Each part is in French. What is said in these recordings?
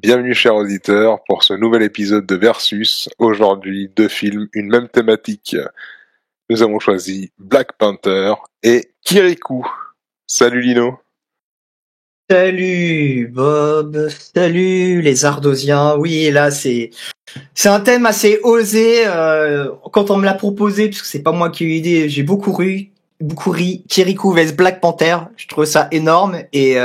Bienvenue chers auditeurs pour ce nouvel épisode de Versus. Aujourd'hui, deux films, une même thématique. Nous avons choisi Black Panther et Kirikou. Salut Lino. Salut Bob, salut les Ardosiens. Oui, là c'est un thème assez osé quand on me l'a proposé, parce que c'est pas moi qui ai eu l'idée. J'ai beaucoup ri. Kirikou vs Black Panther, je trouve ça énorme et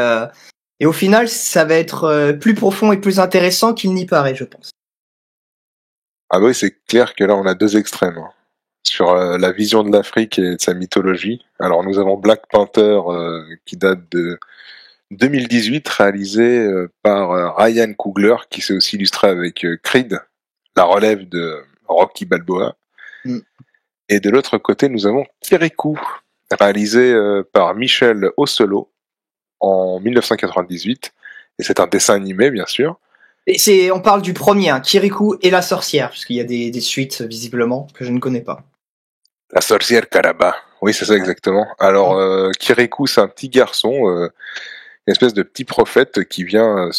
au final ça va être plus profond et plus intéressant qu'il n'y paraît, je pense. Ah bah oui, c'est clair que là on a deux extrêmes sur la vision de l'Afrique et de sa mythologie. Alors nous avons Black Panther qui date de 2018, réalisé par Ryan Coogler, qui s'est aussi illustré avec Creed, la relève de Rocky Balboa. Et de l'autre côté, nous avons Kirikou, réalisé par Michel Oselo en 1998. Et c'est un dessin animé, bien sûr. Et on parle du premier, hein, Kirikou et la sorcière, parce qu'il y a des suites, visiblement, que je ne connais pas. La sorcière Karaba. Oui, c'est ça exactement. Alors, Kirikou, c'est un petit garçon, une espèce de petit prophète qui vient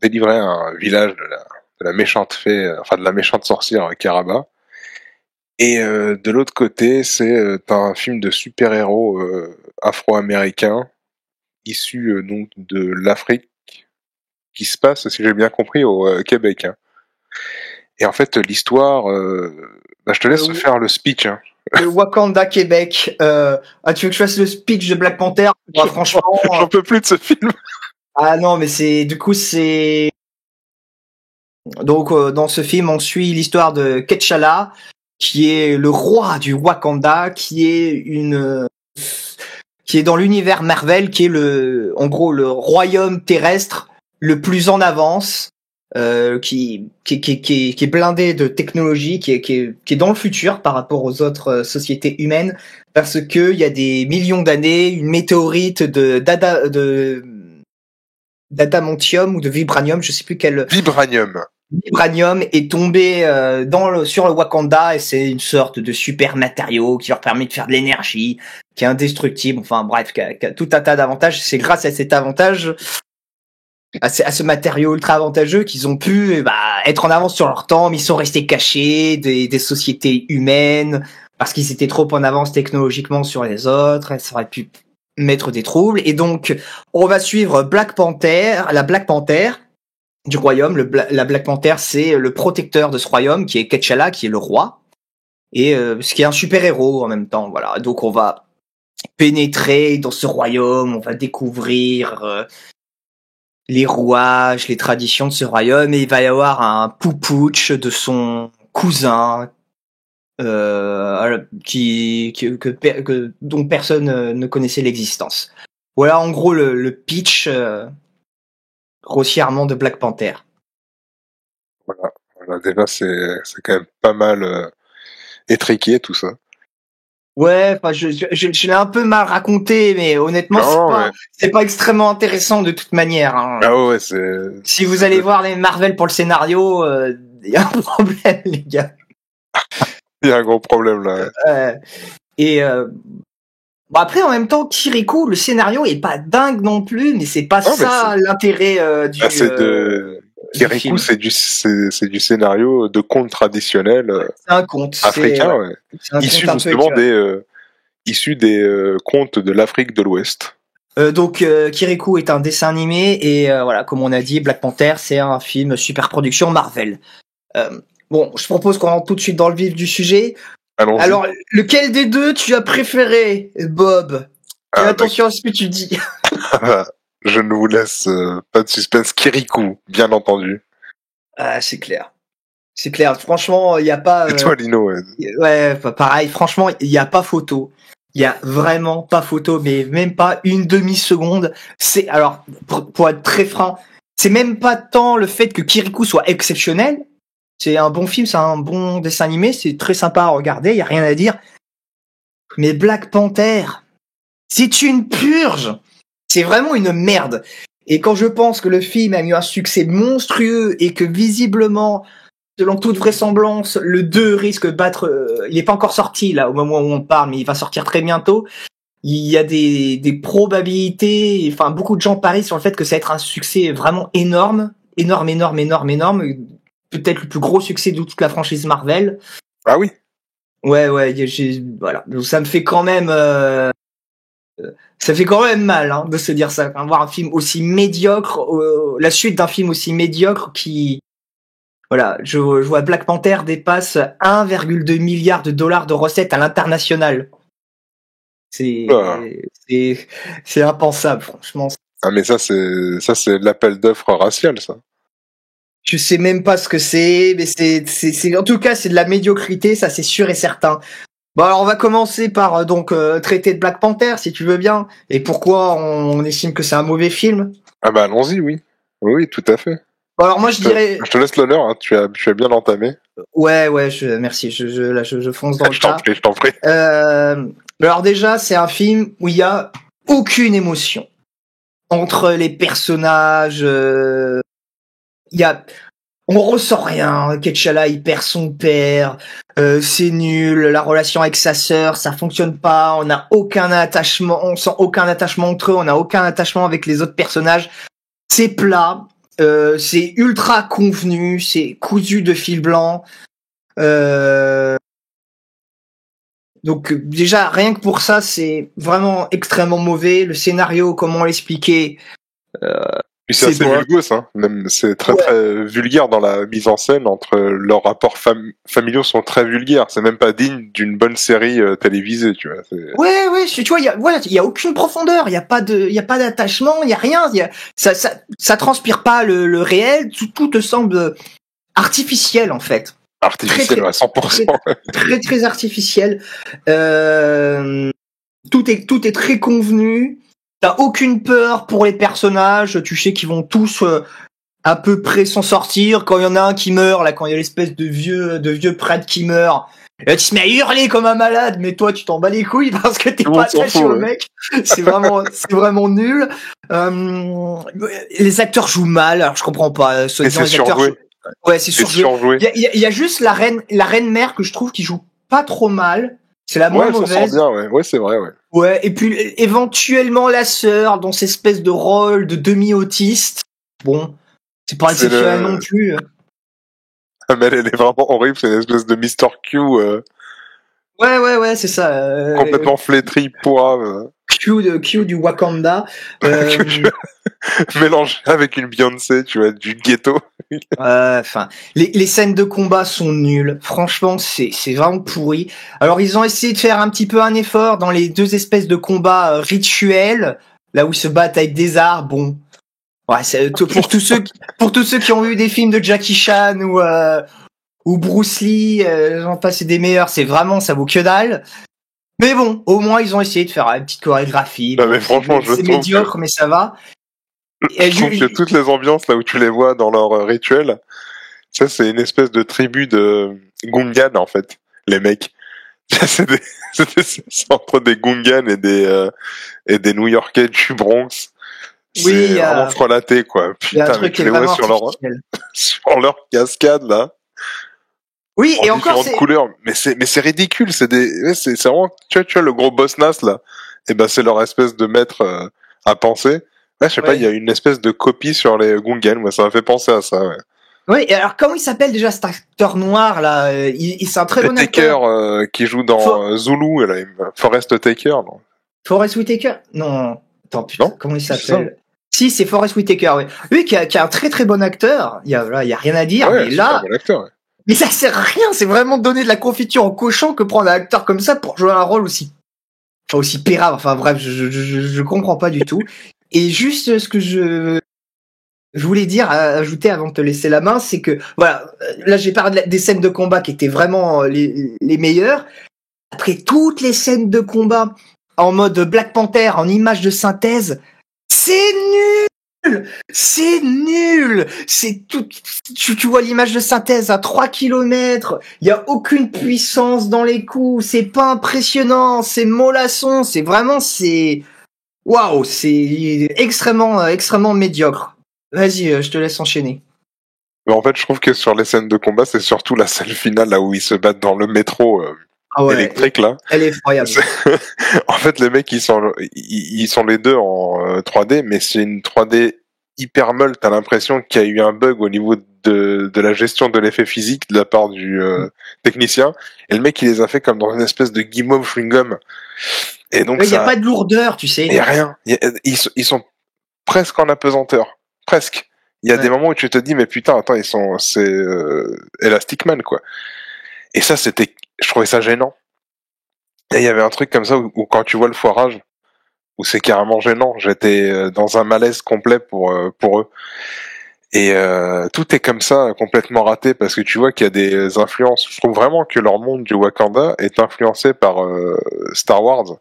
délivrer un village de la méchante fée, enfin de la méchante sorcière Karaba. Et de l'autre côté, c'est un film de super-héros afro-américains issus donc de l'Afrique, qui se passe, si j'ai bien compris, au Québec. Hein. Et en fait, l'histoire, je te laisse faire le speech. Hein. Le Wakanda Québec. Tu veux que je fasse le speech de Black Panther? Moi, franchement, j'en peux plus de ce film. Ah non, mais c'est donc dans ce film, on suit l'histoire de T'Challa, qui est le roi du Wakanda, qui est dans l'univers Marvel, qui est en gros le royaume terrestre le plus en avance, qui est blindé de technologie, qui est dans le futur par rapport aux autres sociétés humaines, parce que il y a des millions d'années, une météorite d'adamantium ou de vibranium, je sais plus quel. Vibranium est tombé sur le Wakanda, et c'est une sorte de super matériau qui leur permet de faire de l'énergie, qui est indestructible, enfin bref, qui a tout un tas d'avantages. C'est grâce à cet avantage, à ce matériau ultra avantageux, qu'ils ont pu être en avance sur leur temps, mais ils sont restés cachés des sociétés humaines, parce qu'ils étaient trop en avance technologiquement sur les autres, ça aurait pu mettre des troubles. Et donc, on va suivre la Black Panther du royaume. La Black Panther, c'est le protecteur de ce royaume, qui est T'Challa, qui est le roi, et ce qui est un super héros en même temps. Voilà. Donc on va pénétrer dans ce royaume, on va découvrir les rouages, les traditions de ce royaume, et il va y avoir un poupouch de son cousin dont personne ne connaissait l'existence. Voilà en gros le pitch grossièrement de Black Panther. Voilà, déjà c'est quand même pas mal étriqué tout ça. Ouais, enfin je l'ai un peu mal raconté, mais honnêtement c'est pas extrêmement intéressant de toute manière. Hein. Ah ouais, si vous allez voir les Marvel pour le scénario, y a un problème, les gars. Il y a un gros problème là. Et après, en même temps, Kirikou, le scénario est pas dingue non plus, mais c'est pas l'intérêt du. Kirikou, c'est du scénario de conte traditionnel. C'est un conte africain, ouais. Issu justement issu des contes de l'Afrique de l'Ouest. Donc Kirikou est un dessin animé, et voilà, comme on a dit, Black Panther, c'est un film super production Marvel. Bon, je propose qu'on rentre tout de suite dans le vif du sujet. Allons-y. Alors, lequel des deux tu as préféré, Bob? Fais attention à ce que tu dis. Je ne vous laisse pas de suspense. Kirikou, bien entendu. Ah, c'est clair. C'est clair. Franchement, il y a pas. Et toi, Lino? Ouais, pareil. Franchement, il y a pas photo. Il y a vraiment pas photo, mais même pas une demi-seconde. Alors, pour être très franc, c'est même pas tant le fait que Kirikou soit exceptionnel. C'est un bon film, c'est un bon dessin animé, c'est très sympa à regarder, y a rien à dire. Mais Black Panther, c'est une purge. C'est vraiment une merde. Et quand je pense que le film a eu un succès monstrueux et que visiblement, selon toute vraisemblance, le 2 risque de battre... il est pas encore sorti là au moment où on parle, mais il va sortir très bientôt. Il y a des probabilités, enfin beaucoup de gens parient sur le fait que ça va être un succès vraiment énorme. énorme. Peut-être le plus gros succès de toute la franchise Marvel. Ah oui. Ouais, voilà. Donc ça me fait quand même, ça fait quand même mal de se dire ça, voir un film aussi médiocre, la suite d'un film aussi médiocre qui, voilà, je vois Black Panther dépasse 1,2 milliard de dollars de recettes à l'international. C'est impensable, franchement. Ah mais ça c'est l'appel d'offres racial, ça. Je sais même pas ce que c'est, mais c'est en tout cas c'est de la médiocrité, ça c'est sûr et certain. Bon alors on va commencer par traiter de Black Panther si tu veux bien, et pourquoi on estime que c'est un mauvais film. Ah bah allons-y, oui, tout à fait. Bon, alors moi je dirais. Je te laisse l'honneur, tu as bien entamé. Ouais, merci, je fonce dans le tas. Je t'en prie. Alors déjà c'est un film où il y a aucune émotion entre les personnages. On ressent rien. T'Challa il perd son père, c'est nul. La relation avec sa sœur, ça fonctionne pas. On n'a aucun attachement, on sent aucun attachement entre eux. On n'a aucun attachement avec les autres personnages. C'est plat, c'est ultra convenu, c'est cousu de fil blanc. Donc déjà rien que pour ça, c'est vraiment extrêmement mauvais. Le scénario, comment l'expliquer? Puis c'est assez vulgose, même c'est très vulgaire dans la mise en scène. Entre leurs rapports familiaux sont très vulgaires. C'est même pas digne d'une bonne série télévisée, tu vois. Ouais, tu vois, il y a aucune profondeur, il y a pas d'attachement, il y a rien, ça transpire pas le réel, tout te semble artificiel en fait. Artificiel à 100%. Très artificiel. Tout est très convenu. T'as aucune peur pour les personnages. Tu sais qu'ils vont tous à peu près s'en sortir. Quand il y en a un qui meurt, là, quand il y a l'espèce de vieux prêtre qui meurt, tu te mets à hurler comme un malade. Mais toi, tu t'en bats les couilles parce que t'es pas attaché au mec. C'est vraiment nul. Les acteurs jouent mal. Alors je comprends pas. C'est surjoué. Ouais, c'est surjoué. Il y a juste la reine mère que je trouve qui joue pas trop mal. C'est la moins mauvaise. Ouais, ça sent bien, ouais, c'est vrai, ouais. Ouais, et puis éventuellement la sœur dans cette espèce de rôle de demi-autiste. Bon, c'est pas exceptionnel non plus. Ah, mais elle est vraiment horrible, c'est une espèce de Mr. Q. Ouais, c'est ça. Complètement flétri, pourrave. Q du Wakanda. Mélangé avec une Beyoncé, tu vois, du ghetto. Enfin, les scènes de combat sont nulles. Franchement, c'est vraiment pourri. Alors, ils ont essayé de faire un petit peu un effort dans les deux espèces de combats rituels, là où ils se battent avec des arts. Bon, ouais, c'est pour tous ceux qui ont vu des films de Jackie Chan ou Bruce Lee, j'en passe des meilleurs. C'est vraiment, ça vaut que dalle. Mais bon, au moins ils ont essayé de faire une petite chorégraphie. Non, mais franchement, c'est médiocre, mais ça va. Je trouve que toutes les ambiances là où tu les vois dans leur rituel, ça c'est une espèce de tribu de Gungan en fait, les mecs. C'est entre des Gungan et des New-Yorkais du Bronx. C'est vraiment frelaté quoi. Putain, mais tu les vois sur leur cascade là. Oui, et encore différentes couleurs, mais c'est ridicule, c'est vraiment tu vois le gros boss nass là. Et ben c'est leur espèce de maître à penser. Là, je sais pas, il y a une espèce de copie sur les Gungan, moi ça m'a fait penser à ça, ouais. Oui, et alors comment il s'appelle déjà cet acteur noir là? C'est un très bon acteur. Taker qui joue dans Zulu, là, Forest Taker, non? Forest Whitaker? Non. Attends, putain, comment il s'appelle? Si, c'est Forest Whitaker, oui. Lui qui est un très très bon acteur. Il y a rien à dire, ouais, mais là. Bon acteur, ouais. Mais ça sert à rien, c'est vraiment donner de la confiture au cochon que prendre un acteur comme ça pour jouer un rôle aussi pérave. Enfin bref, je comprends pas du tout. Et juste ce que je voulais dire, ajouter avant de te laisser la main, c'est que voilà, là j'ai parlé des scènes de combat qui étaient vraiment les meilleures. Après toutes les scènes de combat en mode Black Panther, en images de synthèse, c'est nul. C'est tout. Tu vois l'image de synthèse à 3 kilomètres. Il y a aucune puissance dans les coups. C'est pas impressionnant. C'est mollasson. C'est vraiment, waouh, c'est extrêmement médiocre. Vas-y, je te laisse enchaîner. Mais en fait, je trouve que sur les scènes de combat, c'est surtout la scène finale là où ils se battent dans le métro électrique là. Elle est effroyable. En fait, les mecs ils sont les deux en 3D, mais c'est une 3D hyper molle, t'as l'impression qu'il y a eu un bug au niveau de la gestion de l'effet physique de la part du technicien, et le mec il les a fait comme dans une espèce de guimauve chewing-gum. Et donc il y a pas de lourdeur, tu sais. Il y a rien. Ils sont presque en apesanteur, presque. Il y a des moments où tu te dis mais putain attends c'est Elastic Man quoi. Et ça je trouvais ça gênant. Et il y avait un truc comme ça où quand tu vois le foirage, où c'est carrément gênant. J'étais dans un malaise complet pour eux. Et tout est comme ça, complètement raté, parce que tu vois qu'il y a des influences. Je trouve vraiment que leur monde du Wakanda est influencé par Star Wars,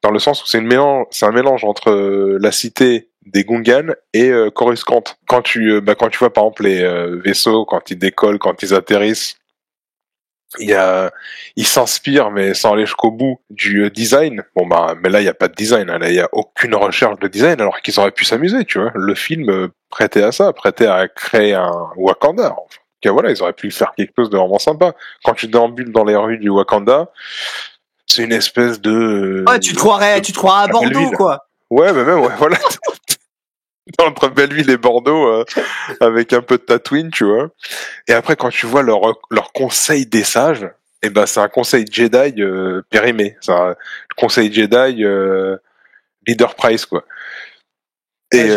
dans le sens où c'est un mélange entre la cité des Gungans et Coruscant. Quand tu vois par exemple les vaisseaux, quand ils décollent, quand ils atterrissent, ils s'inspirent, mais sans aller jusqu'au bout, du design. Mais là il y a pas de design, là il y a aucune recherche de design, alors qu'ils auraient pu s'amuser, tu vois. Le film prêtait à ça, prêtait à créer un Wakanda. Enfin, voilà, ils auraient pu faire quelque chose de vraiment sympa. Quand tu déambules dans les rues du Wakanda, c'est une espèce de... Ouais, tu te croirais à Bordeaux, quoi. Ouais, mais même, ouais, voilà. Entre Belleville et Bordeaux, avec un peu de Tatooine, tu vois. Et après, quand tu vois leur conseil des sages, c'est un conseil Jedi périmé. C'est un conseil Jedi Leader Price, quoi. Et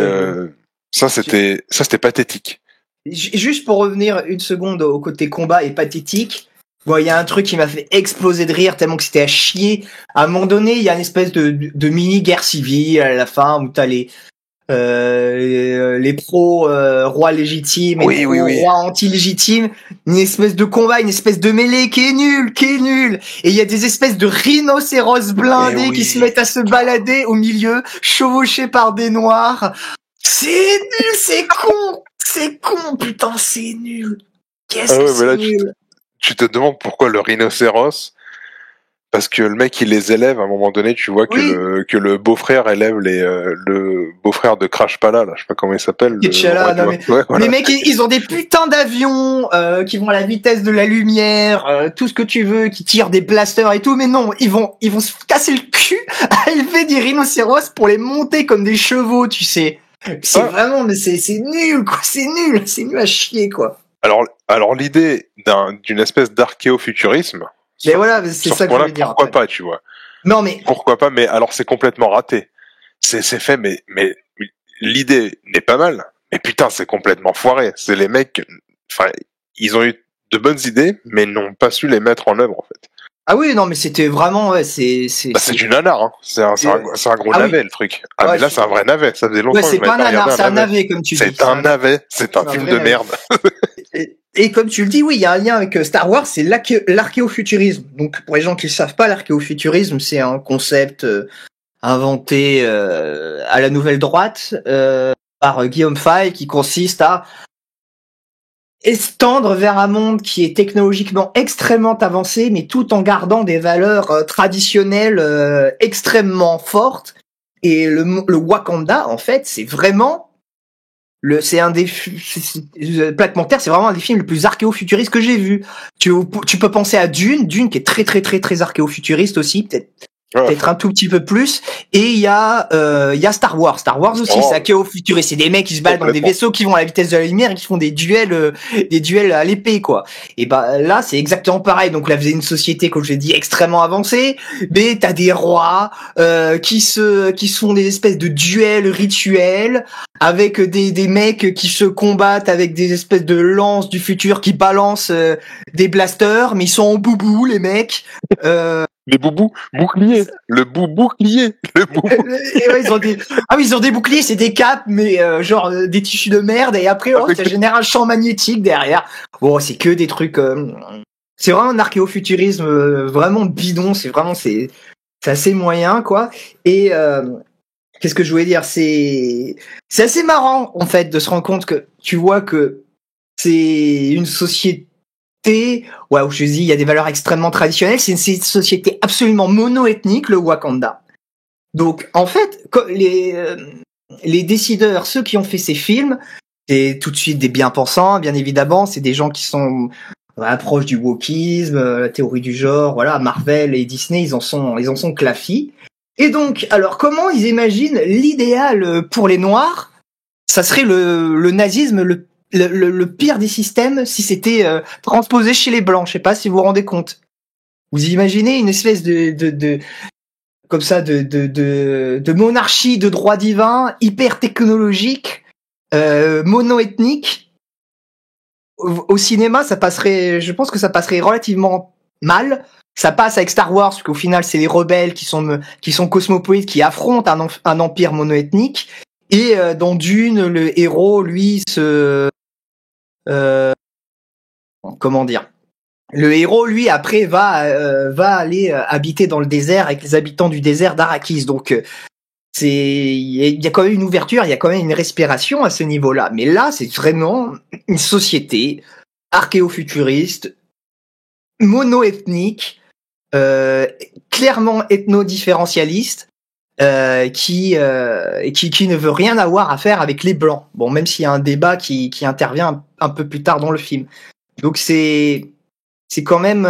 ça, c'était pathétique. Juste pour revenir une seconde au côté combat et pathétique, il y a un truc qui m'a fait exploser de rire tellement que c'était à chier. À un moment donné, il y a une espèce de mini guerre civile à la fin où t'as les pros rois légitimes et rois anti-légitimes, une espèce de combat, une espèce de mêlée qui est nulle. Et il y a des espèces de rhinocéros blindés qui se mettent à se balader au milieu, chevauchés par des noirs. C'est nul, c'est con, putain, c'est nul. Qu'est-ce que c'est nul. Tu te demandes pourquoi le rhinocéros. Parce que le mec il les élève, à un moment donné tu vois que le beau-frère élève le beau-frère de Crash Pala, là, je sais pas comment il s'appelle. Les mecs ils ont des putains d'avions qui vont à la vitesse de la lumière, tout ce que tu veux, qui tirent des blasters et tout, mais non, ils vont se casser le cul à élever des rhinocéros pour les monter comme des chevaux, tu sais. C'est vraiment, mais c'est nul quoi, c'est nul à chier quoi. Alors l'idée d'une espèce d'archéofuturisme. Mais voilà, c'est ça que je voulais dire. Pourquoi pas, tu vois. Non, mais... Pourquoi pas, mais alors c'est complètement raté. C'est fait, mais l'idée n'est pas mal. Mais putain, c'est complètement foiré. C'est les mecs, ils ont eu de bonnes idées, mais n'ont pas su les mettre en œuvre, en fait. Ah oui, non, mais c'était vraiment, c'est du nanar, hein. C'est un gros navet, le truc. Mais là, c'est un vrai navet. Ça faisait longtemps que c'est pas un nanar, c'est un navet, comme tu dis. C'est un navet. C'est un film de merde. Et comme tu le dis, oui, il y a un lien avec Star Wars, c'est l'archéofuturisme. Donc, pour les gens qui ne savent pas, l'archéofuturisme, c'est un concept inventé à la nouvelle droite par Guillaume Fay, qui consiste à tendre vers un monde qui est technologiquement extrêmement avancé, mais tout en gardant des valeurs traditionnelles extrêmement fortes. Et le Wakanda, en fait, c'est vraiment... Black Panther, c'est vraiment un des films les plus archéofuturistes que j'ai vu. Tu peux penser à Dune qui est très très très très archéofuturiste aussi, peut-être un tout petit peu plus. Et il y a Star Wars aussi, c'est archéofuturiste. C'est des mecs qui se baladent dans des vaisseaux qui vont à la vitesse de la lumière et qui font des duels à l'épée, quoi. Et là, c'est exactement pareil. Donc là, vous avez une société, comme je l'ai dit, extrêmement avancée, mais t'as des rois qui se font des espèces de duels rituels avec des mecs qui se combattent avec des espèces de lances du futur qui balancent des blasters, mais ils sont en boubou, les mecs. Les boubous, boucliers, le bouclier, le boubou. Ils ont des boucliers, c'est des capes, mais genre des tissus de merde, et après, ça génère un champ magnétique derrière. Bon, c'est que des trucs, c'est vraiment un archéofuturisme vraiment bidon, c'est assez moyen, quoi. Et, qu'est-ce que je voulais dire? C'est assez marrant, en fait, de se rendre compte que tu vois que c'est une société où je dis il y a des valeurs extrêmement traditionnelles, c'est une société absolument mono-ethnique, le Wakanda. Donc en fait, les décideurs, ceux qui ont fait ces films, c'est tout de suite des bien-pensants, bien évidemment, c'est des gens qui sont proches du wokisme, la théorie du genre, voilà, Marvel et Disney, ils en sont clafis. Et donc, alors comment ils imaginent l'idéal pour les Noirs? ça serait le nazisme le pire des systèmes si c'était transposé chez les blancs. Je sais pas si vous vous rendez compte. Vous imaginez une espèce de comme ça de monarchie de droit divin hyper technologique, mono-ethnique. Au cinéma, ça passerait, je pense que ça passerait relativement mal. Ça passe avec Star Wars, parce qu'au final, c'est les rebelles qui sont cosmopolites, qui affrontent un empire mono-ethnique. Et dans Dune, le héros, lui, comment dire, le héros, lui, après, va aller habiter dans le désert avec les habitants du désert d'Arrakis. Donc, il y a quand même une ouverture, il y a quand même une respiration à ce niveau-là. Mais là, c'est vraiment une société archéofuturiste, mono-ethnique, clairement ethno-différentialiste, qui ne veut rien avoir à faire avec les blancs. Bon, même s'il y a un débat qui intervient un peu plus tard dans le film. Donc c'est quand même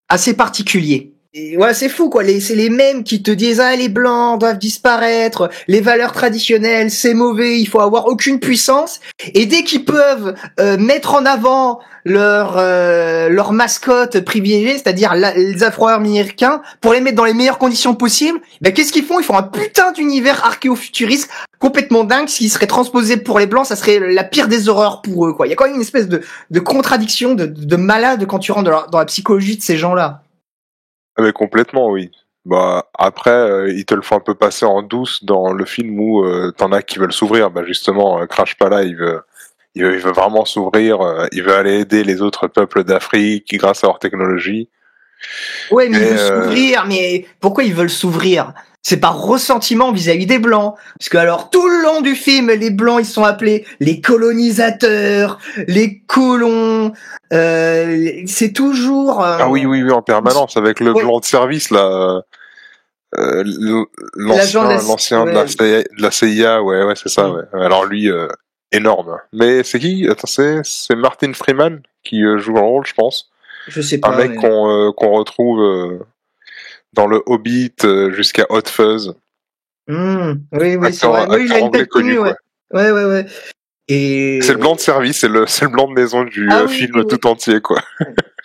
assez particulier. Et ouais, c'est fou quoi. C'est les mêmes qui te disent les blancs doivent disparaître, les valeurs traditionnelles c'est mauvais, il faut avoir aucune puissance. Et dès qu'ils peuvent mettre en avant leur mascotte privilégiée, c'est-à-dire les Afro-Américains, pour les mettre dans les meilleures conditions possibles, ben qu'est-ce qu'ils font? Ils font un putain d'univers archéofuturiste complètement dingue. S'il serait transposé pour les blancs, ça serait la pire des horreurs pour eux quoi. Il y a quand même une espèce de contradiction, de malade quand tu rentres dans la psychologie de ces gens-là. Ah mais complètement, oui. Bah après, ils te le font un peu passer en douce dans le film où t'en as qui veulent s'ouvrir. Bah justement, Crash Pala, il veut vraiment s'ouvrir. Il veut aller aider les autres peuples d'Afrique grâce à leur technologie. Ouais, mais ils veulent s'ouvrir. Mais pourquoi ils veulent s'ouvrir? C'est par ressentiment vis-à-vis des blancs. Parce que alors tout le long du film, les blancs ils sont appelés les colonisateurs, les colons. C'est toujours. Ah oui, en permanence avec le blanc de service là. L'ancien de la CIA, ouais, c'est ça. Ouais. Alors lui, énorme. Mais c'est qui? Attends, c'est Martin Freeman qui joue le rôle, je pense. Je sais pas. Un mec qu'on retrouve dans le Hobbit jusqu'à Hot Fuzz. Oui, c'est vrai. Oui, il a une tête connue, ouais. Ouais. Et c'est le blanc de service, c'est le blanc de maison du film tout entier, quoi.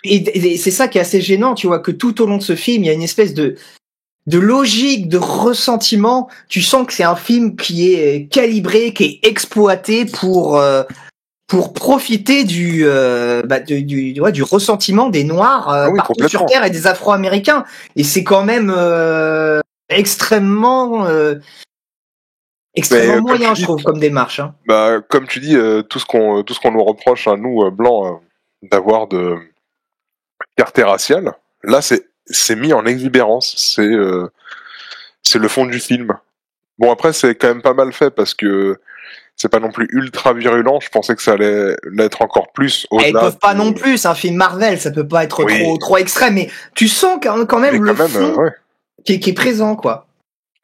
Et c'est ça qui est assez gênant, tu vois, que tout au long de ce film, il y a une espèce de logique, de ressentiment. Tu sens que c'est un film qui est calibré, qui est exploité pour profiter du ressentiment des Noirs partout sur Terre et des Afro-Américains. Et c'est quand même extrêmement moyen, je trouve, comme démarche. Hein. Bah, comme tu dis, tout ce qu'on nous reproche à nous blancs d'avoir de fierté raciale, là c'est mis en exubérance. C'est le fond du film. Bon après c'est quand même pas mal fait parce que c'est pas non plus ultra virulent. Je pensais que ça allait l'être encore plus. Ils peuvent pas non plus. C'est un film Marvel, ça peut pas être trop extrême. Mais tu sens quand même le fond qui est présent, quoi.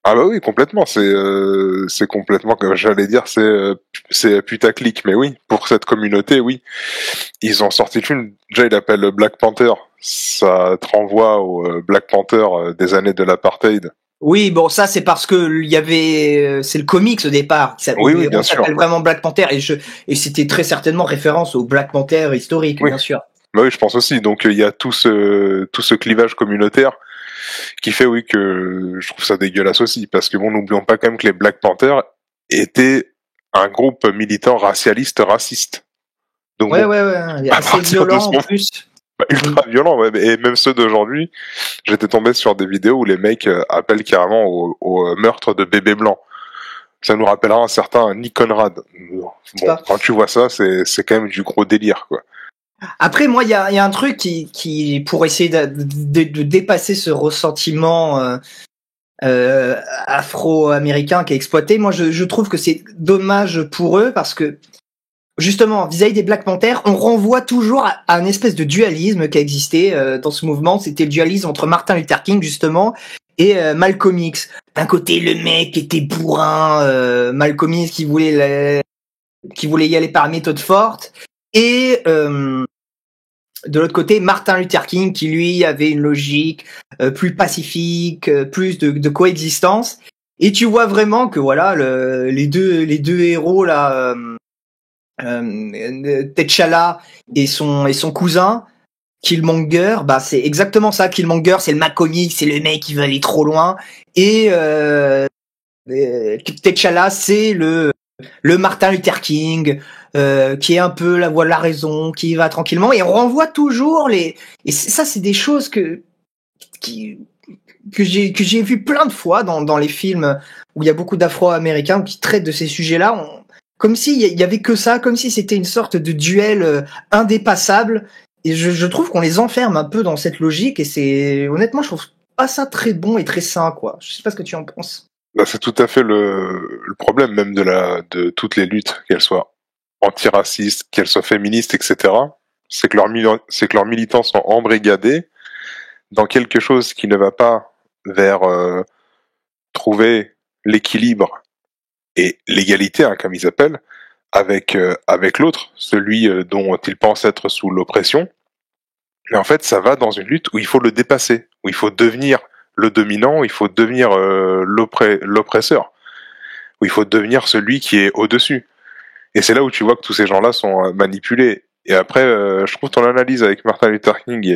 Ah bah oui, complètement. C'est complètement, comme j'allais dire, c'est putaclic. Mais oui, pour cette communauté, oui, ils ont sorti le film. Déjà, il appelle Black Panther. Ça te renvoie au Black Panther des années de l'apartheid. Oui, bon, ça c'est parce que il y avait, c'est le comics au départ. Oui, bien sûr. Ça s'appelle vraiment Black Panther et c'était très certainement référence au Black Panther historique, bien sûr. Bah oui, je pense aussi. Donc il y a tout ce clivage communautaire qui fait que je trouve ça dégueulasse aussi parce que bon, n'oublions pas quand même que les Black Panthers étaient un groupe militant racialiste raciste. Donc ouais, assez violent en plus. Ultra violent, ouais. Et même ceux d'aujourd'hui, j'étais tombé sur des vidéos où les mecs appellent carrément au meurtre de bébés blancs. Ça nous rappellera un certain Nick Conrad. Bon, quand tu vois ça, c'est quand même du gros délire, quoi. Après, moi, il y a un truc qui pour essayer de dépasser ce ressentiment afro-américain qui est exploité. Moi, je trouve que c'est dommage pour eux parce que justement, vis-à-vis des Black Panthers, on renvoie toujours à un espèce de dualisme qui a existé dans ce mouvement. C'était le dualisme entre Martin Luther King, justement, et Malcolm X. D'un côté, le mec était bourrin, Malcolm X qui voulait y aller par méthode forte, et de l'autre côté, Martin Luther King qui, lui, avait une logique plus pacifique, plus de coexistence. Et tu vois vraiment que voilà, les deux héros là, T'Challa et son cousin Killmonger, bah c'est exactement ça. Killmonger, c'est le Macomic, c'est le mec qui veut aller trop loin. Et T'Challa, c'est le Martin Luther King, qui est un peu la voix de la raison, qui va tranquillement. Et on renvoie toujours les. Et ça, c'est des choses que j'ai vu plein de fois dans les films où il y a beaucoup d'Afro-Américains qui traitent de ces sujets-là. Comme s'il y avait que ça, comme si c'était une sorte de duel indépassable. Et je trouve qu'on les enferme un peu dans cette logique, et c'est, honnêtement, je trouve pas ça très bon et très sain, quoi. Je sais pas ce que tu en penses. Bah, c'est tout à fait le problème même de toutes les luttes, qu'elles soient antiracistes, qu'elles soient féministes, etc. C'est que leurs militants sont embrigadés dans quelque chose qui ne va pas vers trouver l'équilibre et l'égalité, hein, comme ils appellent, avec l'autre, celui dont ils pensent être sous l'oppression. Mais en fait, ça va dans une lutte où il faut le dépasser, où il faut devenir le dominant, où il faut devenir l'oppresseur, où il faut devenir celui qui est au-dessus. Et c'est là où tu vois que tous ces gens-là sont manipulés. Et après, je trouve ton analyse avec Martin Luther King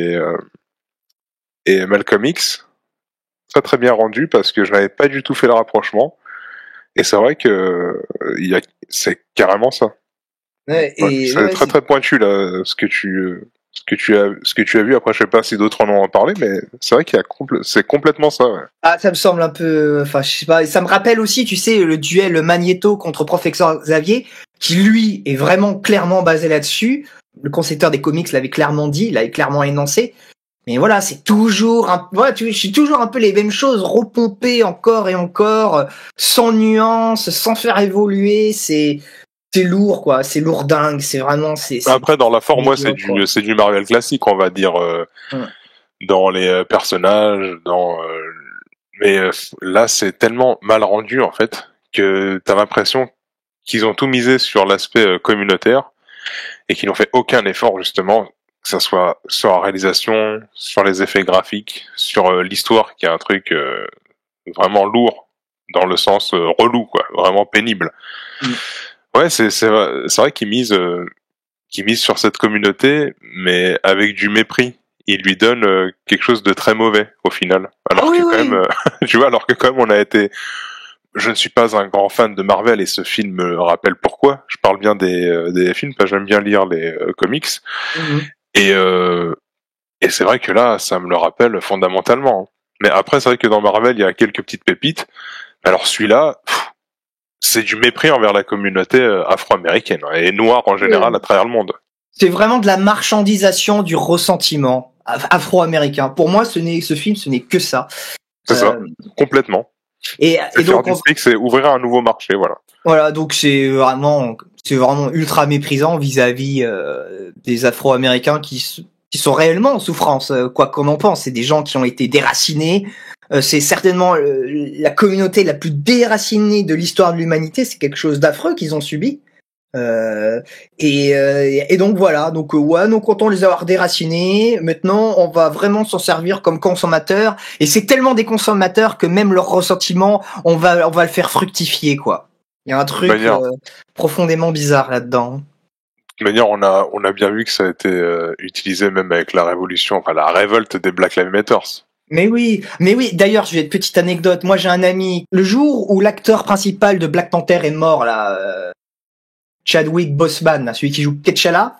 et Malcolm X très très bien rendue, parce que je n'avais pas du tout fait le rapprochement. Et c'est vrai que c'est carrément ça. Ouais, et c'est très très pointu là, ce que tu as vu. Après, je sais pas si d'autres en ont parlé, mais c'est vrai c'est complètement ça. Ouais. Ah, ça me semble un peu, enfin, je sais pas. Ça me rappelle aussi, tu sais, le duel Magneto contre Professeur Xavier, qui lui est vraiment clairement basé là-dessus. Le concepteur des comics l'avait clairement dit, il l'avait clairement énoncé. Mais voilà, c'est toujours je suis toujours un peu les mêmes choses, repompées encore et encore, sans nuance, sans faire évoluer. C'est lourd, quoi. C'est lourdingue. C'est vraiment, Après, dans la forme, moi, c'est du Marvel classique, on va dire, dans les personnages, mais là, c'est tellement mal rendu, en fait, que t'as l'impression qu'ils ont tout misé sur l'aspect communautaire et qu'ils n'ont fait aucun effort, justement, que ça soit sur la réalisation, sur les effets graphiques, sur l'histoire, qui est un truc vraiment lourd, dans le sens relou, quoi, vraiment pénible. Ouais, c'est vrai qu'ils misent sur cette communauté, mais avec du mépris. Il lui donne quelque chose de très mauvais au final. Alors que quand même, tu vois, alors que quand même on a été. Je ne suis pas un grand fan de Marvel et ce film me rappelle pourquoi. Je parle bien des films, parce que j'aime bien lire les comics. Et c'est vrai que là, ça me le rappelle fondamentalement. Mais après, c'est vrai que dans Marvel, il y a quelques petites pépites. Alors celui-là, c'est du mépris envers la communauté afro-américaine et noire en général à travers le monde. C'est vraiment de la marchandisation du ressentiment afro-américain. Pour moi, ce film, ce n'est que ça. C'est ça, complètement. Et donc, c'est ouvrir un nouveau marché, voilà. Voilà, donc c'est vraiment ultra méprisant vis-à-vis des Afro-Américains qui sont réellement en souffrance, quoi qu'on en pense. C'est des gens qui ont été déracinés. C'est certainement la communauté la plus déracinée de l'histoire de l'humanité. C'est quelque chose d'affreux qu'ils ont subi. Et donc voilà, donc nous comptons les avoir déracinés. Maintenant, on va vraiment s'en servir comme consommateurs. Et c'est tellement des consommateurs que même leur ressentiment, on va le faire fructifier, quoi. Il y a un truc profondément bizarre là-dedans. De manière, on a bien vu que ça a été utilisé même avec la révolution, enfin la révolte des Black Lives Matter. Mais oui. D'ailleurs, je vais une petite anecdote. Moi, j'ai un ami. Le jour où l'acteur principal de Black Panther est mort, là, Chadwick Boseman, celui qui joue T'Challa,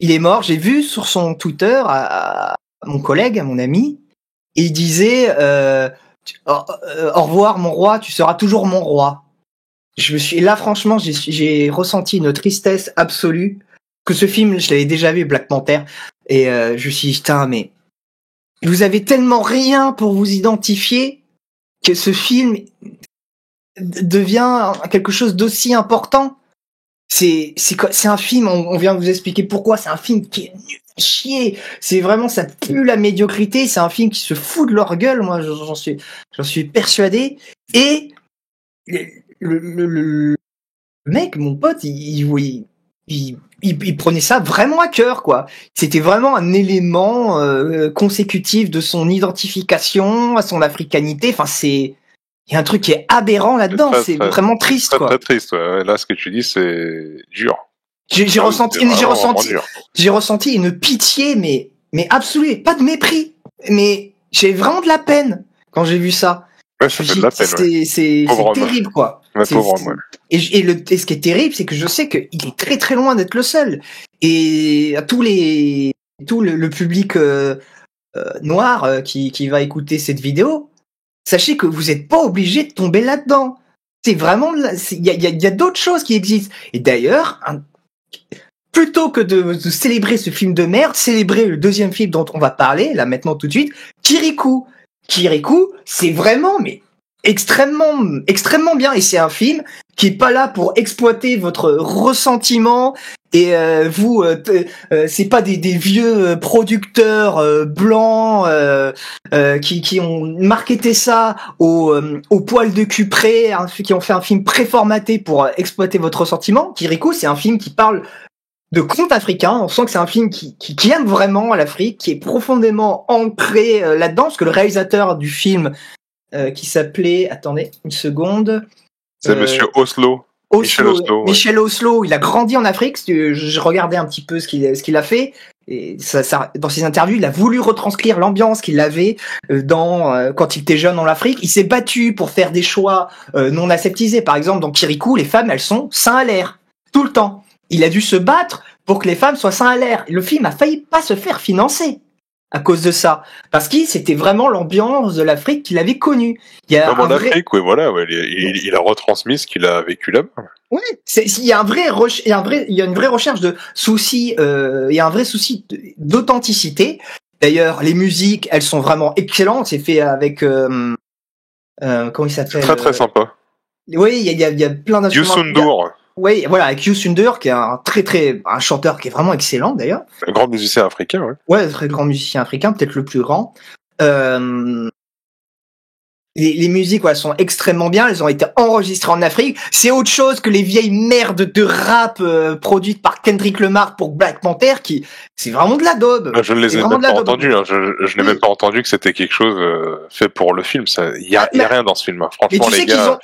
il est mort. J'ai vu sur son Twitter à mon collègue, à mon ami, et il disait au revoir mon roi, tu seras toujours mon roi. Franchement, j'ai ressenti une tristesse absolue. Que ce film, je l'avais déjà vu, Black Panther, et je me suis dit, putain, mais vous avez tellement rien pour vous identifier que ce film devient quelque chose d'aussi important. C'est un film, on vient de vous expliquer pourquoi, c'est un film qui est nul à chier. C'est vraiment, ça pue la médiocrité, c'est un film qui se fout de leur gueule, moi, j'en suis persuadé. Et le mec, mon pote, il prenait ça vraiment à cœur, quoi. C'était vraiment un élément consécutif de son identification à son africanité. Enfin, Il y a un truc qui est aberrant là-dedans, c'est vraiment triste, très, quoi. Très triste, ouais. Là, ce que tu dis, c'est dur. J'ai ressenti une pitié, mais absolue, pas de mépris, mais j'ai vraiment de la peine quand j'ai vu ça. Ouais, ça fait de la peine, c'est terrible, quoi. Ouais, pauvre homme, ouais. Et ce qui est terrible, c'est que je sais qu'il est très très loin d'être le seul. Et à tout le public noir qui va écouter cette vidéo, sachez que vous n'êtes pas obligé de tomber là-dedans. C'est vraiment, il y a d'autres choses qui existent. Et d'ailleurs, plutôt que de célébrer ce film de merde, célébrer le deuxième film dont on va parler, là maintenant tout de suite, Kirikou. Kirikou, c'est vraiment, mais extrêmement bien. Et c'est un film qui est pas là pour exploiter votre ressentiment. Et c'est pas des vieux producteurs blancs qui ont marketé ça au poil de cul près, qui ont fait un film préformaté pour exploiter votre ressentiment. Kirikou, c'est un film qui parle de contes africains. On sent que c'est un film qui aime vraiment l'Afrique, qui est profondément ancré là-dedans, parce que le réalisateur du film qui s'appelait, attendez une seconde, c'est Monsieur Oslo. Michel Oslo, il a grandi en Afrique. Je regardais un petit peu ce qu'il a fait. Et ça, dans ses interviews, il a voulu retranscrire l'ambiance qu'il avait quand il était jeune en Afrique. Il s'est battu pour faire des choix non aseptisés. Par exemple, dans Kirikou, les femmes, elles sont seins à l'air tout le temps. Il a dû se battre pour que les femmes soient seins à l'air. Le film a failli pas se faire financer à cause de ça, parce que c'était vraiment l'ambiance de l'Afrique qu'il avait connue. Il y a l'Afrique, ouais, voilà, ouais, il a retransmis ce qu'il a vécu là-bas. Oui, il y a une vraie recherche de souci, il y a un vrai souci d'authenticité. D'ailleurs, les musiques, elles sont vraiment excellentes. C'est fait avec comment il s'appelle? Très très sympa. Oui, il y a plein d'instruments. Youssou N'Dour. Oui, voilà, avec Youssou N'Dour, qui est un chanteur qui est vraiment excellent, d'ailleurs. Un grand musicien africain, ouais. Ouais, un très grand musicien africain, peut-être le plus grand. Les musiques, ouais, sont extrêmement bien. Elles ont été enregistrées en Afrique. C'est autre chose que les vieilles merdes de rap produites par Kendrick Lamar pour Black Panther, c'est vraiment de la daube. Je ne les ai même pas entendus. Hein. Je n'ai même pas entendu que c'était quelque chose fait pour le film. Il y a rien dans ce film. Hein. Franchement, les gars,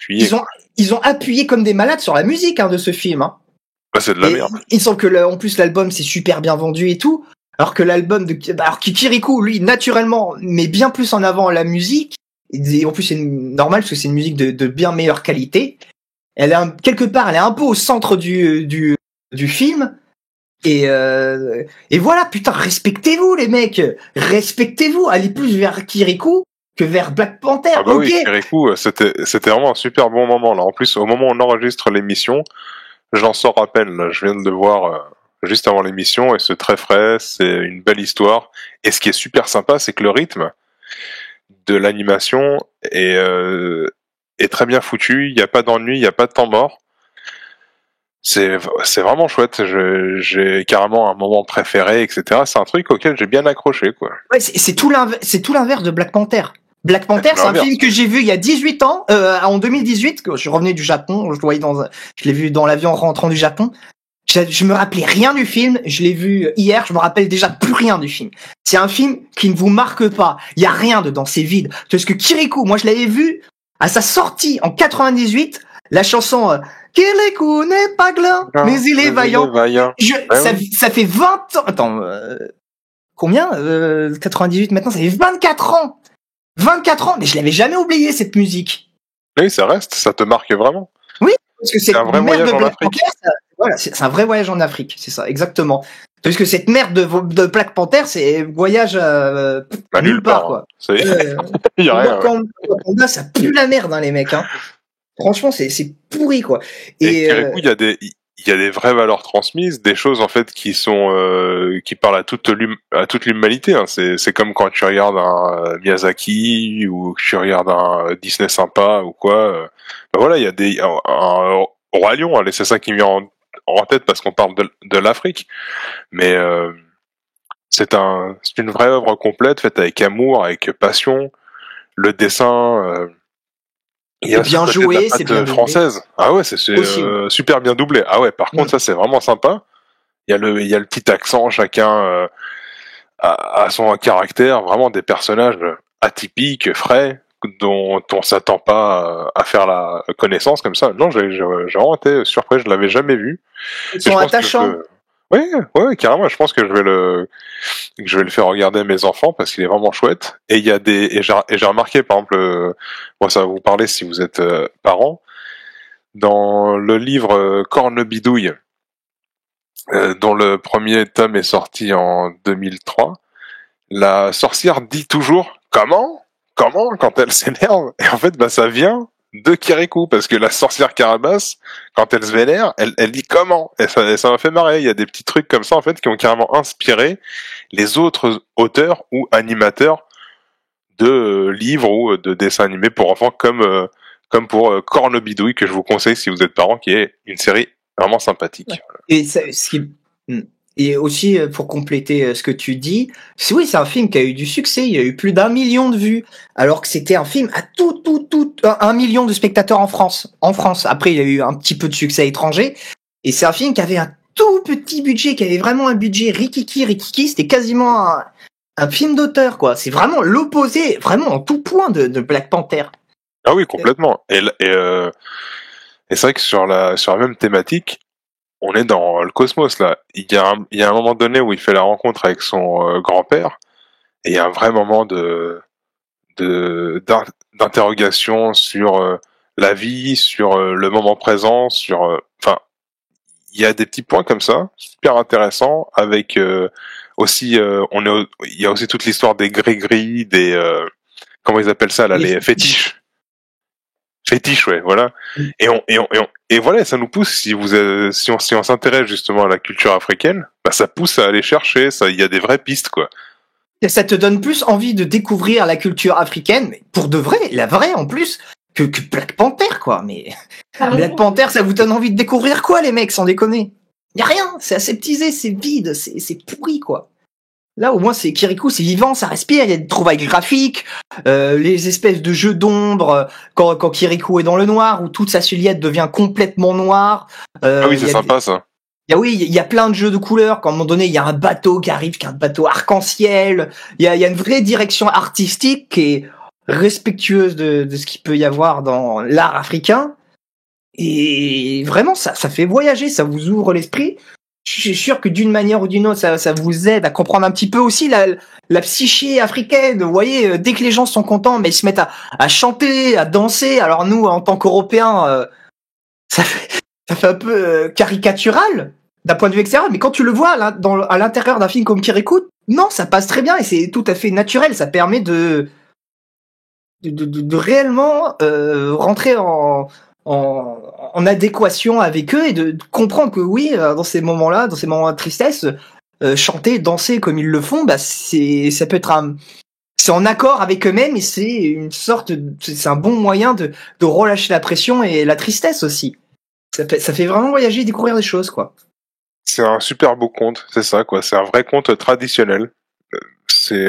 ils ont appuyé comme des malades sur la musique de ce film. Hein. Bah, c'est de la merde. Il semble que en plus l'album c'est super bien vendu et tout, alors que l'album alors Kirikou, lui, naturellement, met bien plus en avant la musique. Et en plus, c'est normal parce que c'est une musique de bien meilleure qualité. Elle est quelque part, elle est un peu au centre du film. Et voilà, putain, respectez-vous les mecs, respectez-vous, allez plus vers Kirikou que vers Black Panther. Ah bah okay. Oui, Kirikou, c'était vraiment un super bon moment là. En plus, au moment où on enregistre l'émission, j'en sors à peine. Là. Je viens de le voir juste avant l'émission et c'est très frais, c'est une belle histoire. Et ce qui est super sympa, c'est que le rythme de l'animation est très bien foutu. Il n'y a pas d'ennui, il n'y a pas de temps mort. C'est vraiment chouette. J'ai carrément un moment préféré, etc. C'est un truc auquel j'ai bien accroché, quoi. Ouais, c'est tout l'inverse de Black Panther. Black Panther, c'est un film que j'ai vu il y a 18 ans, en 2018, que je revenais du Japon, je l'ai vu dans l'avion en rentrant du Japon. Je me rappelais rien du film, je l'ai vu hier, je me rappelle déjà plus rien du film. C'est un film qui ne vous marque pas, il y a rien dedans, c'est vide. Parce que Kirikou, moi je l'avais vu à sa sortie en 98, la chanson Kirikou n'est pas gland, mais il est vaillant. Ça fait 20 ans. Attends, combien 98 maintenant, ça fait 24 ans. 24 ans, mais je l'avais jamais oublié cette musique. Oui, ça reste, ça te marque vraiment. Oui, parce que c'est un vrai voyage en Afrique. Voilà, c'est un vrai voyage en Afrique, c'est ça, exactement. Parce que cette merde de Black Panther, c'est voyage nulle part, quoi. Il y a rien. Wakanda, ça pue la merde, les mecs. Hein. Franchement, c'est pourri, quoi. Et Kirikou, il y a des vraies valeurs transmises, des choses en fait qui sont qui parlent à toute l'humanité. Hein. C'est comme quand tu regardes un Miyazaki ou que tu regardes un Disney sympa ou quoi. Ben voilà, il y a un Roi Lion. Allez, c'est ça qui me vient en tête parce qu'on parle de l'Afrique. Mais c'est une vraie œuvre complète faite avec amour, avec passion. Le dessin. Il y a bien joué, c'est bien française. Doublé. Ah ouais, c'est super bien doublé. Ah ouais, par contre, ça c'est vraiment sympa. Il y a le petit accent, chacun a son caractère, vraiment des personnages atypiques, frais, dont on s'attend pas à faire la connaissance comme ça. Non, j'ai vraiment été surpris, je l'avais jamais vu. Ils sont attachants. Ouais, carrément. Je pense que je vais le faire regarder à mes enfants parce qu'il est vraiment chouette. Et il y a et j'ai remarqué, par exemple, moi ça va vous parler si vous êtes parents, dans le livre Cornebidouille, dont le premier tome est sorti en 2003, la sorcière dit toujours comment quand elle s'énerve. Et en fait, ça vient de Kirikou, parce que la sorcière Carabasse, quand elle se vénère, elle dit comment. Et ça m'a fait marrer. Il y a des petits trucs comme ça, en fait, qui ont carrément inspiré les autres auteurs ou animateurs de livres ou de dessins animés pour enfants, comme pour Cornebidouille, que je vous conseille si vous êtes parents, qui est une série vraiment sympathique. Ouais. Et et aussi, pour compléter ce que tu dis, c'est un film qui a eu du succès, il y a eu plus d'1 million de vues, alors que c'était un film à tout 1 million de spectateurs en France. Après, il y a eu un petit peu de succès étranger, et c'est un film qui avait un tout petit budget, qui avait vraiment un budget rikiki, c'était quasiment un film d'auteur, quoi. C'est vraiment l'opposé, vraiment en tout point de Black Panther. Ah oui, complètement. Et c'est vrai que sur la même thématique, on est dans le cosmos là. Il y a un moment donné où il fait la rencontre avec son grand-père, et il y a un vrai moment d'interrogation sur la vie, sur le moment présent, enfin, il y a des petits points comme ça, super intéressants, avec aussi, il y a aussi toute l'histoire des gris-gris, des comment ils appellent ça là, les fétiches. Fétiche, ouais, voilà. Et voilà, ça nous pousse, si on s'intéresse justement à la culture africaine, ça pousse à aller chercher, il y a des vraies pistes, quoi. Et ça te donne plus envie de découvrir la culture africaine, mais pour de vrai, la vraie en plus, que Black Panther, quoi. Mais Black Panther, ça vous donne envie de découvrir quoi, les mecs, sans déconner? Y a rien, c'est aseptisé, c'est vide, c'est pourri, quoi. Là, au moins, c'est Kirikou, c'est vivant, ça respire, il y a des trouvailles graphiques, les espèces de jeux d'ombre, quand Kirikou est dans le noir, où toute sa silhouette devient complètement noire. Ah oui, c'est sympa, ça. Il y a plein de jeux de couleurs, quand à un moment donné, il y a un bateau qui arrive, qui est un bateau arc-en-ciel, il y a une vraie direction artistique qui est respectueuse de ce qu'il peut y avoir dans l'art africain. Et vraiment, ça fait voyager, ça vous ouvre l'esprit. Je suis sûr que d'une manière ou d'une autre, ça vous aide à comprendre un petit peu aussi la psyché africaine. Vous voyez, dès que les gens sont contents, mais ils se mettent à chanter, à danser. Alors nous, en tant qu'Européens, ça fait un peu caricatural d'un point de vue extérieur. Mais quand tu le vois là, à l'intérieur d'un film comme Kirikou, non, ça passe très bien et c'est tout à fait naturel. Ça permet de réellement rentrer en adéquation avec eux et de comprendre que oui, dans ces moments-là, dans ces moments de tristesse, chanter, danser comme ils le font, ça peut être c'est en accord avec eux-mêmes et c'est un bon moyen de relâcher la pression et la tristesse aussi. Ça fait vraiment voyager, découvrir des choses, quoi. C'est un super beau conte, c'est ça, quoi. C'est un vrai conte traditionnel. C'est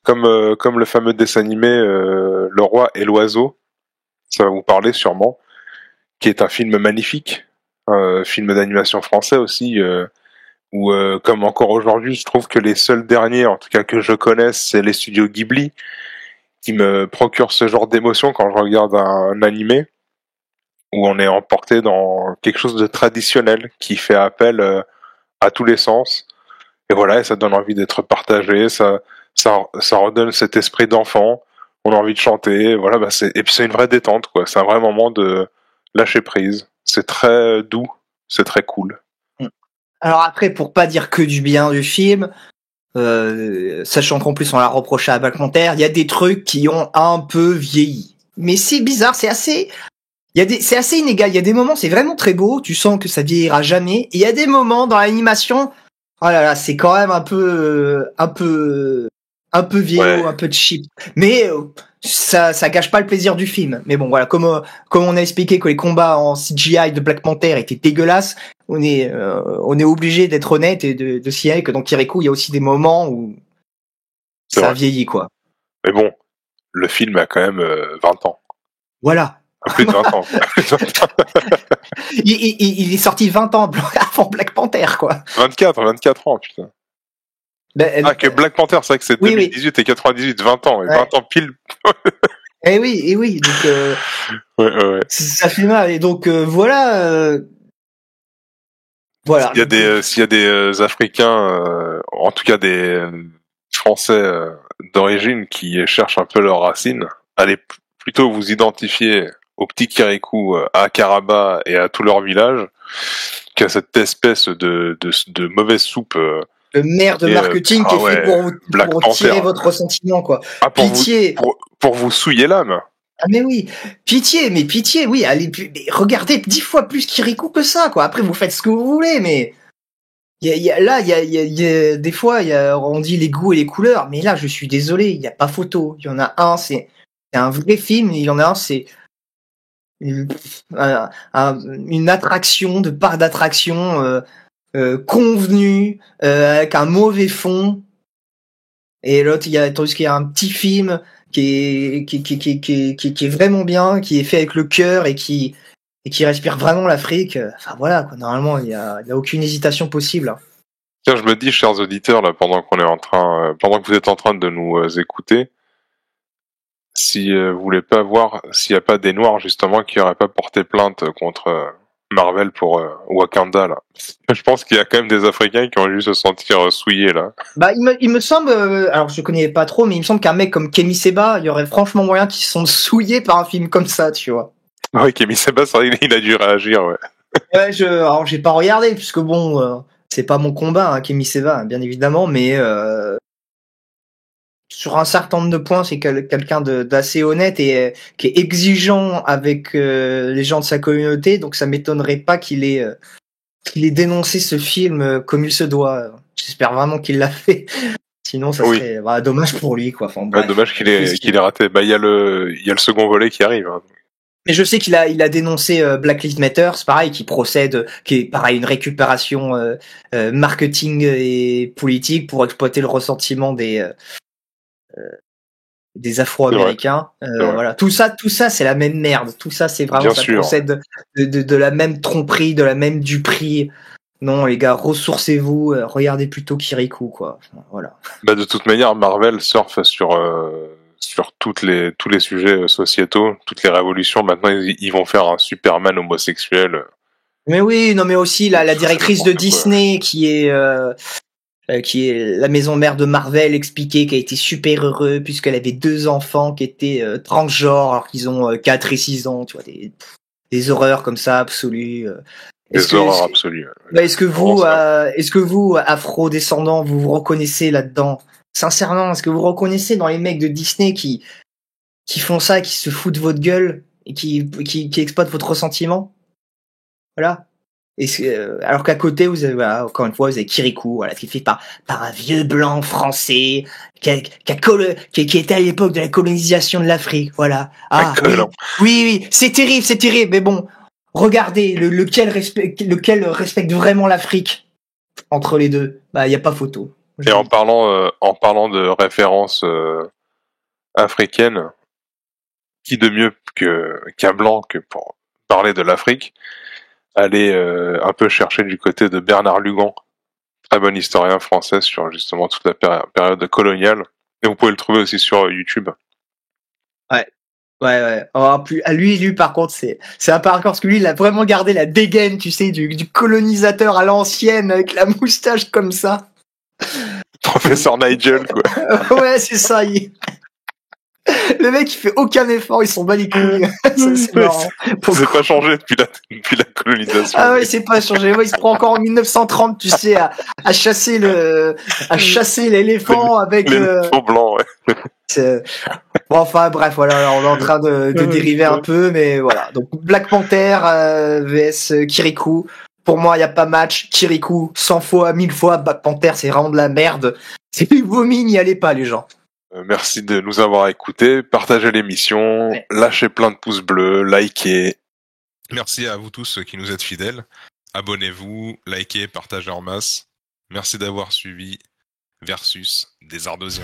comme le fameux dessin animé Le Roi et l'Oiseau. Ça va vous parler sûrement, qui est un film magnifique, film d'animation français aussi, où comme encore aujourd'hui, je trouve que les seuls derniers, en tout cas que je connaisse, c'est les studios Ghibli, qui me procurent ce genre d'émotion quand je regarde un animé, où on est emporté dans quelque chose de traditionnel, qui fait appel à tous les sens, et voilà, et ça donne envie d'être partagé, ça redonne cet esprit d'enfant, on a envie de chanter, voilà, et puis c'est une vraie détente, quoi. C'est un vrai moment de lâcher prise. C'est très doux, c'est très cool. Alors après, pour pas dire que du bien du film, sachant qu'en plus on l'a reproché à Black Panther, il y a des trucs qui ont un peu vieilli. Mais c'est bizarre, c'est assez inégal. Il y a des moments, c'est vraiment très beau, tu sens que ça vieillira jamais. Et il y a des moments dans l'animation, oh là là, c'est quand même un peu vieillot, ouais. Un peu cheap. Mais ça gâche pas le plaisir du film. Mais bon, voilà, comme on a expliqué que les combats en CGI de Black Panther étaient dégueulasses, on est obligé d'être honnête et de signaler que dans Kirikou, il y a aussi des moments où ça vieillit, quoi. Mais bon, le film a quand même 20 ans. Voilà. Plus de 20 ans. il est sorti 20 ans avant Black Panther, quoi. 24 ans, putain. que Black Panther, c'est vrai que c'est 2018 et 98, 20 ans, et 20 ans pile. Eh oui, donc ouais. Ça fait mal, et donc voilà. Voilà. S'il y a des Africains, en tout cas des Français d'origine qui cherchent un peu leurs racines, allez plutôt vous identifier aux petits Kirikou à Karaba et à tout leur village qu'à cette espèce de mauvaise soupe. Le maire de marketing qui est fait pour tirer votre ressentiment, quoi. Pitié. Pour vous souiller l'âme. Ah mais oui, pitié, oui, allez, regardez 10 fois plus Kirikou que ça, quoi. Après, vous faites ce que vous voulez, mais il y a des fois, on dit les goûts et les couleurs, mais là, je suis désolé, il y a pas photo. Il y en a un, c'est un vrai film, il y en a un, c'est une attraction de parc d'attraction convenue avec un mauvais fond. Et l'autre, tandis qu'il y a un petit film qui est vraiment bien, qui est fait avec le cœur et qui respire vraiment l'Afrique. Enfin voilà, quoi. Normalement, il y a aucune hésitation possible. Tiens, je me dis, chers auditeurs, là, pendant que vous êtes en train de nous écouter, si vous voulez pas voir s'il y a pas des Noirs justement qui auraient pas porté plainte contre Marvel pour Wakanda là. Je pense qu'il y a quand même des Africains qui ont dû se sentir souillés là. Bah il me semble, alors je connais pas trop, mais il me semble qu'un mec comme Kemi Seba, il y aurait franchement moyen qu'ils se sont souillés par un film comme ça, tu vois. Oui, Kemi Seba, c'est vrai qu'il a dû réagir, ouais. Ouais, alors j'ai pas regardé puisque bon, c'est pas mon combat, hein, Kemi Seba, bien évidemment, mais sur un certain nombre de points, c'est quelqu'un d'assez honnête et qui est exigeant avec les gens de sa communauté, donc ça m'étonnerait pas qu'il ait dénoncé ce film comme il se doit. J'espère vraiment qu'il l'a fait. Sinon, ça serait dommage pour lui, quoi. Enfin, bref. Dommage qu'il ait raté. Bah, il y a le second volet qui arrive. Hein. Mais je sais qu'il a dénoncé Black Lives Matter, c'est pareil, qui est pareil une récupération marketing et politique pour exploiter le ressentiment des Afro-Américains. Voilà, tout ça, c'est la même merde. Tout ça, c'est vraiment, ça procède de la même tromperie, de la même duperie. Non, les gars, ressourcez-vous, regardez plutôt Kirikou, quoi. Voilà. Bah, de toute manière, Marvel surfe sur tous les sujets sociétaux, toutes les révolutions. Maintenant, ils vont faire un Superman homosexuel. Mais oui, non, mais aussi la directrice de Disney qui est la maison mère de Marvel, expliquait qu'elle était super heureuse puisqu'elle avait 2 enfants qui étaient transgenres alors qu'ils ont 4 et 6 ans, tu vois, des horreurs comme ça absolues. Des horreurs absolues. Est-ce que vous, afro-descendants, vous vous reconnaissez là-dedans? Sincèrement, est-ce que vous reconnaissez dans les mecs de Disney qui font ça, qui se foutent de votre gueule et qui exploitent votre ressentiment? Voilà. Alors qu'à côté, vous avez, voilà, encore une fois, vous avez Kirikou, voilà, qui est fait par un vieux blanc français, qui était à l'époque de la colonisation de l'Afrique, voilà. Ah, oui, c'est terrible, mais bon, regardez, lequel respecte vraiment l'Afrique entre les deux. Bah, il y a pas photo. Et en parlant de références africaines, qui de mieux qu'un blanc que pour parler de l'Afrique, aller un peu chercher du côté de Bernard Lugan, très bon historien français sur justement toute la période coloniale. Et vous pouvez le trouver aussi sur YouTube. Ouais. Oh, lui, par contre, c'est un parcours parce que lui, il a vraiment gardé la dégaine, tu sais, du colonisateur à l'ancienne, avec la moustache comme ça. Professeur Nigel, quoi. Ouais, c'est ça. Le mec, il fait aucun effort, ils sont bas les couilles. Ça, c'est marrant. C'est pas changé depuis la colonisation. Ah ouais, c'est pas changé. Ouais, il se prend encore en 1930, tu sais, à chasser l'éléphant avec l'éléphant blanc, ouais. Bon, enfin, bref, voilà, on est en train de dériver un peu, mais voilà. Donc, Black Panther vs Kirikou. Pour moi, il y a pas match. Kirikou, 100 fois, 1000 fois. Black Panther, c'est vraiment de la merde. C'est du vomi, n'y allez pas, les gens. Merci de nous avoir écoutés. Partagez l'émission, lâchez plein de pouces bleus, likez. Merci à vous tous qui nous êtes fidèles. Abonnez-vous, likez, partagez en masse. Merci d'avoir suivi Versus des Ardosiens.